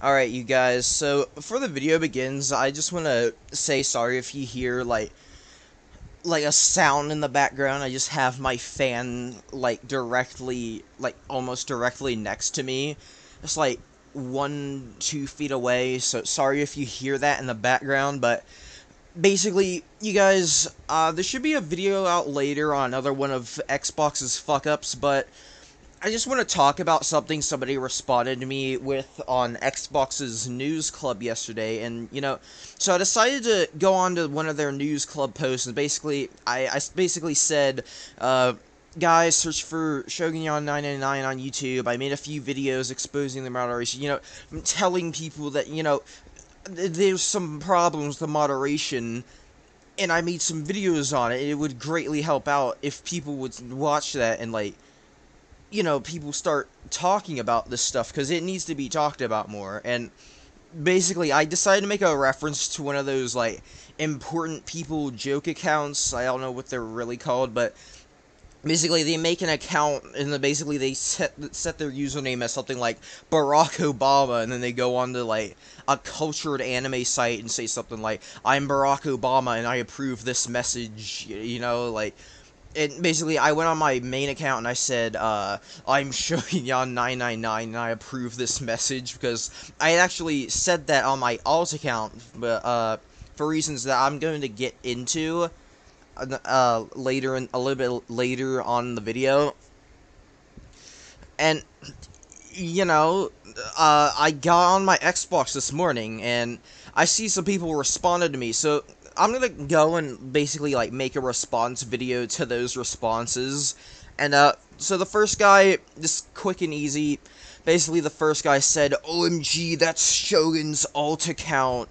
Alright, you guys, so before the video begins, I just want to say sorry if you hear, like a sound in the background. I just have my fan, directly, almost directly next to me. It's, 2 feet away, so sorry if you hear that in the background, but basically, you guys, there should be a video out later on another one of Xbox's fuck-ups, but I just want to talk about something somebody responded to me with on Xbox's News Club yesterday, and, so I decided to go on to one of their News Club posts, and basically, I basically said, guys, search for Shogunyan999 on YouTube. I made a few videos exposing the moderation, telling people that, there's some problems with the moderation, and I made some videos on it. It would greatly help out if people would watch that and, people start talking about this stuff, because it needs to be talked about more. And basically, I decided to make a reference to one of those, important people joke accounts. I don't know what they're really called, but basically they make an account, and then basically they set their username as something like Barack Obama, and then they go on to, a cultured anime site and say something like, I'm Barack Obama and I approve this message, and basically, I went on my main account and I said, I'm Shogunyan999 and I approve this message, because I had actually said that on my alt account, but, for reasons that I'm going to get into, later, a little bit later on in the video. And, I got on my Xbox this morning and I see some people responded to me, so I'm gonna go and basically, make a response video to those responses. And, so the first guy, just quick and easy, basically the first guy said, OMG, that's Shogun's alt account.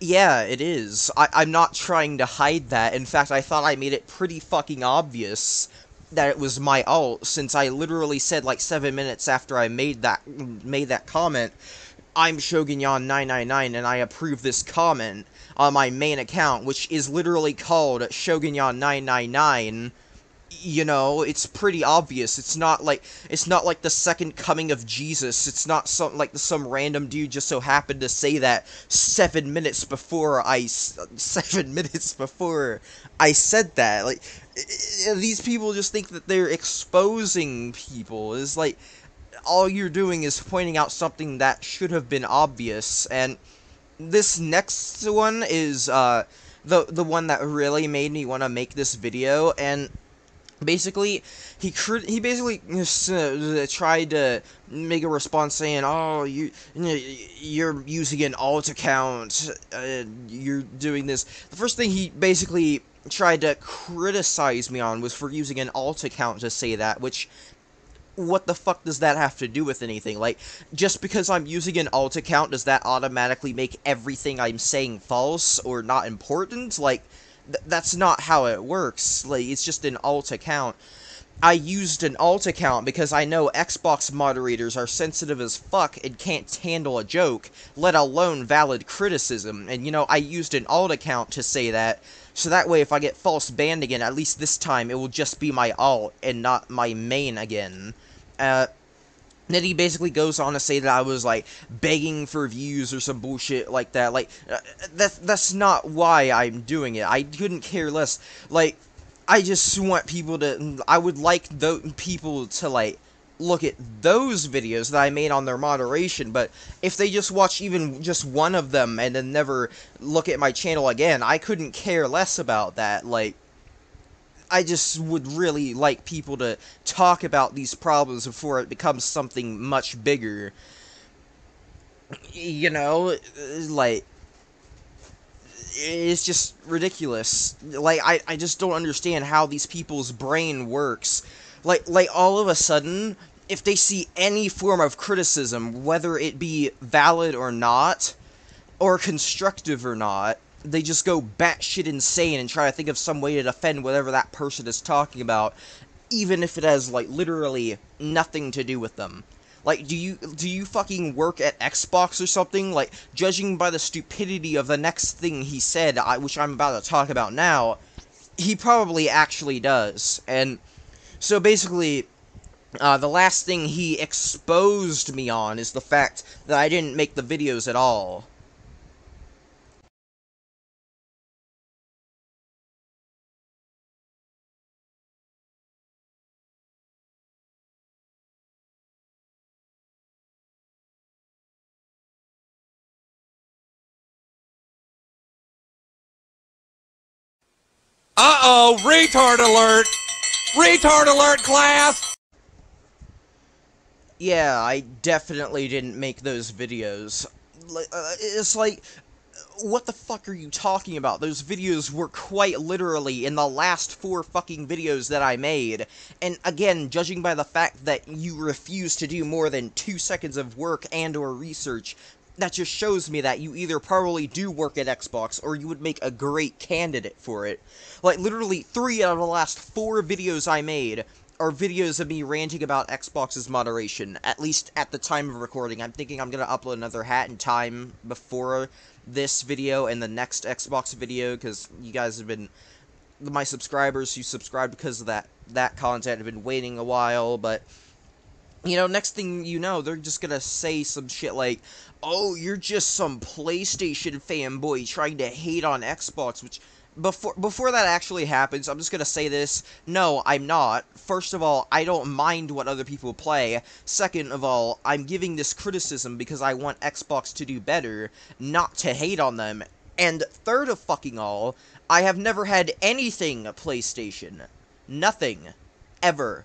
Yeah, it is. I'm not trying to hide that. In fact, I thought I made it pretty fucking obvious that it was my alt, since I literally said, 7 minutes after I made that comment, I'm Shogunyan999 and I approve this comment on my main account, which is literally called Shogunyan999. It's pretty obvious. It's not like the second coming of Jesus. It's not some random dude just so happened to say that 7 minutes before I 7 minutes before I said that. These people just think that they're exposing people. Is all you're doing is pointing out something that should have been obvious. And this next one is the one that really made me want to make this video. And basically, he basically tried to make a response saying, "Oh, you're using an alt account. You're doing this." The first thing he basically tried to criticize me on was for using an alt account to say that, which, what the fuck does that have to do with anything? Just because I'm using an alt account, does that automatically make everything I'm saying false or not important? That's not how it works. It's just an alt account. I used an alt account because I know Xbox moderators are sensitive as fuck and can't handle a joke, let alone valid criticism. And, I used an alt account to say that, so that way if I get false banned again, at least this time it will just be my alt and not my main again. Then he basically goes on to say that I was, begging for views or some bullshit like that. That's not why I'm doing it. I couldn't care less. I just want people to, I would like people to, look at those videos that I made on their moderation, but if they just watch even just one of them and then never look at my channel again, I couldn't care less about that. I just would really like people to talk about these problems before it becomes something much bigger. It's just ridiculous. I just don't understand how these people's brain works. All of a sudden, if they see any form of criticism, whether it be valid or not, or constructive or not, they just go batshit insane and try to think of some way to defend whatever that person is talking about, even if it has, literally nothing to do with them. Do you fucking work at Xbox or something? Judging by the stupidity of the next thing he said, which I'm about to talk about now, he probably actually does. And so basically, The last thing he exposed me on is the fact that I didn't make the videos at all. Uh-oh, retard alert! Retard alert, class! Yeah, I definitely didn't make those videos. It's like, what the fuck are you talking about? Those videos were quite literally in the last 4 fucking videos that I made. And again, judging by the fact that you refuse to do more than 2 seconds of work and or research, that just shows me that you either probably do work at Xbox or you would make a great candidate for it. Like, literally 3 out of the last 4 videos I made are videos of me ranting about Xbox's moderation, at least at the time of recording. I'm thinking I'm gonna upload another Hat in Time before this video and the next Xbox video, because you guys have been, my subscribers who subscribed because of that content have been waiting a while, but, you know, next thing you know, they're just gonna say some shit like, oh, you're just some PlayStation fanboy trying to hate on Xbox, which, before that actually happens, I'm just gonna say this, no, I'm not. First of all, I don't mind what other people play. Second of all, I'm giving this criticism because I want Xbox to do better, not to hate on them. And third of fucking all, I have never had anything PlayStation. Nothing. Ever.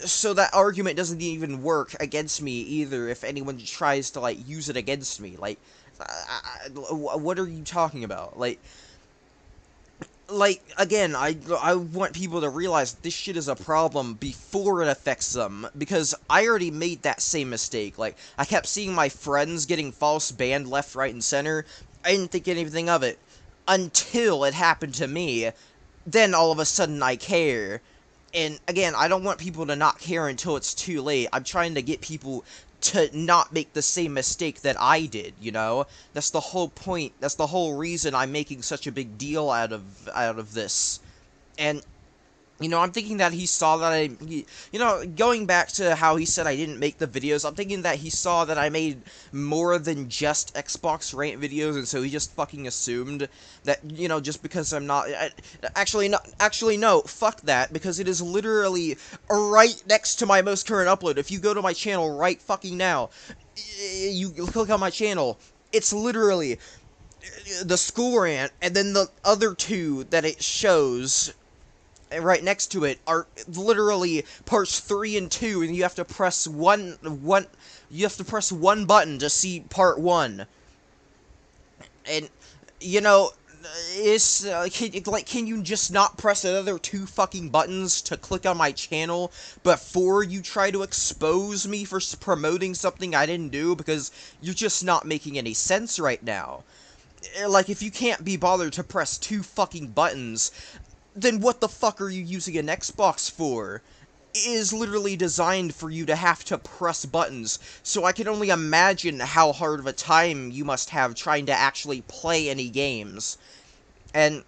So that argument doesn't even work against me either if anyone tries to, like, use it against me. Like, what are you talking about? Again, I want people to realize this shit is a problem before it affects them, because I already made that same mistake. Like, I kept seeing my friends getting false banned left, right, and center. I didn't think anything of it. Until it happened to me. Then all of a sudden I care. And again, I don't want people to not care until it's too late. I'm trying to get people to not make the same mistake that I did, you know? That's the whole point. That's the whole reason I'm making such a big deal out of this. And you know, I'm thinking that he saw that you know, going back to how he said I didn't make the videos, I'm thinking that he saw that I made more than just Xbox rant videos, and so he just fucking assumed that, you know, just because I'm not, actually, no, fuck that, because it is literally right next to my most current upload. If you go to my channel right fucking now, you click on my channel, it's literally the school rant, and then the other 2 that it shows right next to it are literally parts 3 and 2, and you have to press you have to press one button to see part 1. And, you know, it's, can you just not press the other 2 fucking buttons to click on my channel before you try to expose me for promoting something I didn't do? Because you're just not making any sense right now. Like, if you can't be bothered to press 2 fucking buttons, then what the fuck are you using an Xbox for? It is literally designed for you to have to press buttons, so I can only imagine how hard of a time you must have trying to actually play any games. And,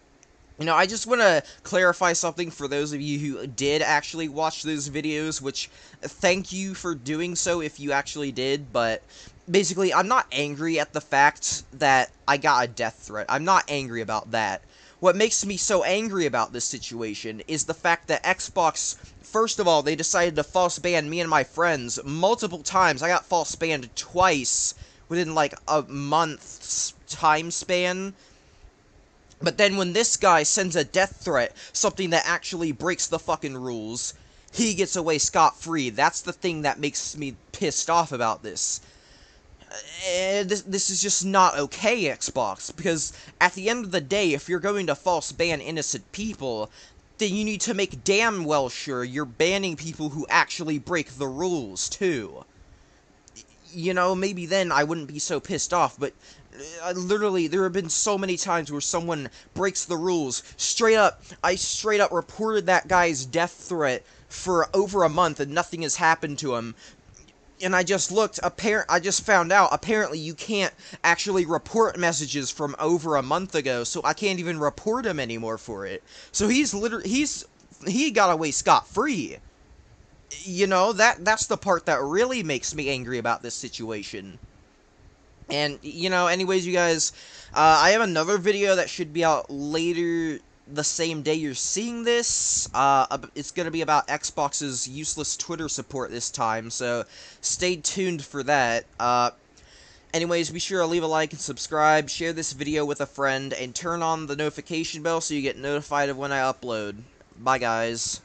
you know, I just want to clarify something for those of you who did actually watch those videos, which, thank you for doing so if you actually did, but basically, I'm not angry at the fact that I got a death threat. I'm not angry about that. What makes me so angry about this situation is the fact that Xbox, first of all, they decided to false ban me and my friends multiple times. I got false banned twice within, like, a month's time span. But then when this guy sends a death threat, something that actually breaks the fucking rules, he gets away scot-free. That's the thing that makes me pissed off about this. This is just not okay, Xbox, because at the end of the day, if you're going to false ban innocent people, then you need to make damn well sure you're banning people who actually break the rules, too. You know, maybe then I wouldn't be so pissed off, but literally, there have been so many times where someone breaks the rules. I straight up reported that guy's death threat for over a month and nothing has happened to him. And I just looked, I just found out, apparently you can't actually report messages from over a month ago, so I can't even report him anymore for it. So he got away scot-free. You know, that's the part that really makes me angry about this situation. And, you know, anyways, you guys, I have another video that should be out later the same day you're seeing this. It's going to be about Xbox's useless Twitter support this time, so stay tuned for that. Anyways, be sure to leave a like and subscribe, share this video with a friend, and turn on the notification bell so you get notified of when I upload. Bye, guys.